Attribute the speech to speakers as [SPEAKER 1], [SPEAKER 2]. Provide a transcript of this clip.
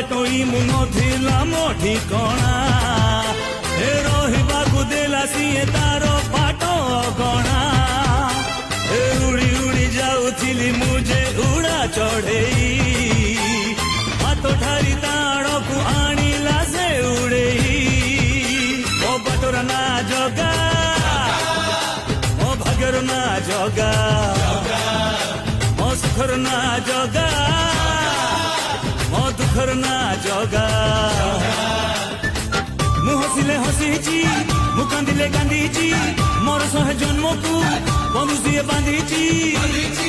[SPEAKER 1] ବାଟୋଇ ମୁଁ ନଥିଲା ମୋ ଠିକଣା ଏ ରହିବାକୁ ଦେଲା ସିଏ ତାର ପାଟ ଅଗଣା ଏ ଉଡ଼ି ଉଡ଼ି ଯାଉଥିଲି ମୁଁ ଯେ ଉଡ଼ା ଚଢ଼େଇ ହାତ ଠାରି ତାଣକୁ ଆଣିଲା ସେ ଉଡ଼େଇ ମୋ ବାଟର ନା ଜଗା ମୋ ଭାଗ୍ୟର ନା ଜଗା ମୋ ସୁଖର ନା ଜଗା ମୋ ଦୁଃଖର ନା ଜଗା ମୁଁ ହସିଲେ ହସିଛି ମୁଁ କାନ୍ଦିଲେ କାନ୍ଦିଛି ମୋର ଶହେ ଜନ୍ମକୁ ବନ୍ଧୁ ସିଏ ବାନ୍ଧିଛି